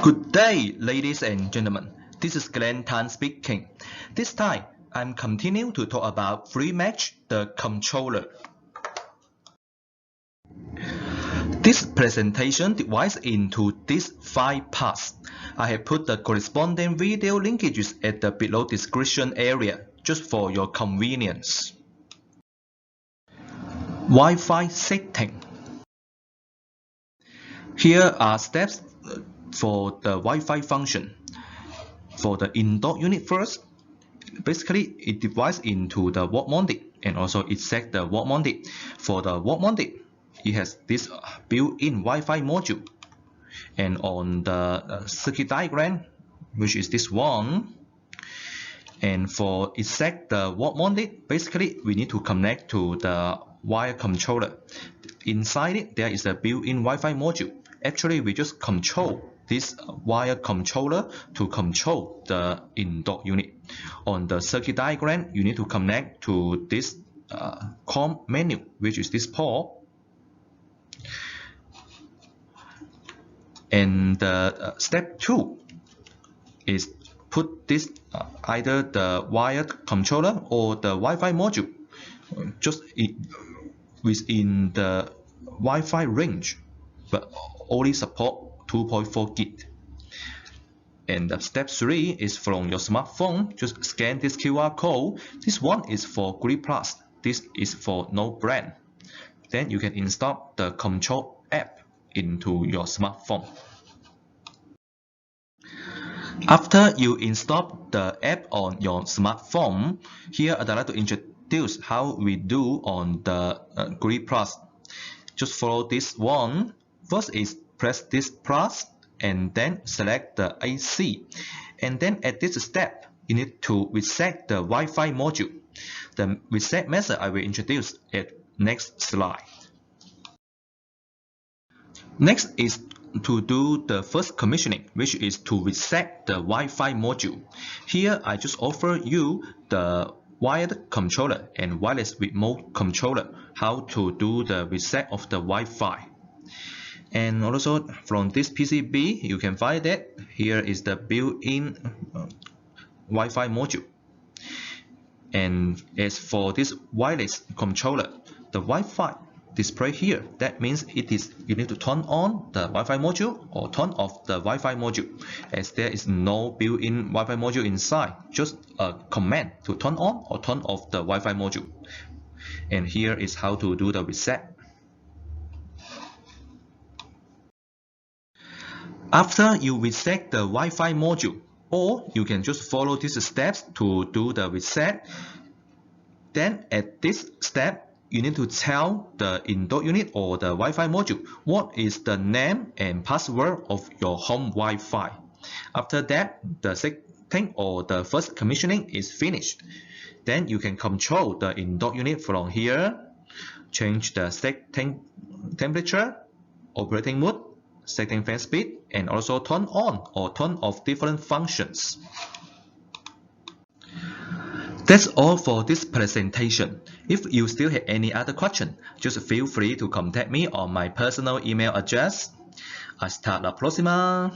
Good day, ladies and gentlemen. This is Glenn Tan speaking. This time, I'm continuing to talk about FreeMatch, the controller. This presentation divides into these 5 parts. I have put the corresponding video linkages at the below description area, just for your convenience. Wi-Fi setting. Here are steps for the Wi-Fi function. For the in-dock unit first, basically it divides into the wall mounted and also it sets the wall mounted. For the wall mounted, it has this built-in Wi-Fi module, and on the circuit diagram, which is this one, and for it set the wall mounted, basically we need to connect to the wire controller. Inside it, there is a built-in Wi-Fi module. Actually, we just control this wire controller to control the in-dock unit. On the circuit diagram, you need to connect to this COM menu, which is this port. And step 2 is put this either the wired controller or the Wi-Fi module just within the Wi-Fi range, but only support 2.4 gig. And step 3 is from your smartphone. Just scan this QR code. This one is for Grip Plus. This is for no brand. Then you can install the control app into your smartphone. After you install the app on your smartphone, here I'd like to introduce how we do on the Grip Plus. Just follow this one. First is press this plus and then select the AC. And then at this step, you need to reset the Wi-Fi module. The reset method I will introduce at next slide. Next is to do the first commissioning, which is to reset the Wi-Fi module. Here I just offer you the wired controller and wireless remote controller, how to do the reset of the Wi-Fi. And also from this PCB, you can find that here is the built-in Wi-Fi module. And as for this wireless controller, the Wi-Fi display here, that means you need to turn on the Wi-Fi module or turn off the Wi-Fi module, as there is no built-in Wi-Fi module inside, just a command to turn on or turn off the Wi-Fi module. And here is how to do the reset. After you reset the Wi-Fi module, or you can just follow these steps to do the reset. Then at this step, you need to tell the in-dock unit or the Wi-Fi module what is the name and password of your home Wi-Fi. After that, the setting or the first commissioning is finished. Then you can control the in-dock unit from here, change the setting temperature, operating mode, setting fan speed, and also turn on or turn off different functions. That's all for this presentation. If you still have any other question, just feel free to contact me on my personal email address. Hasta la próxima!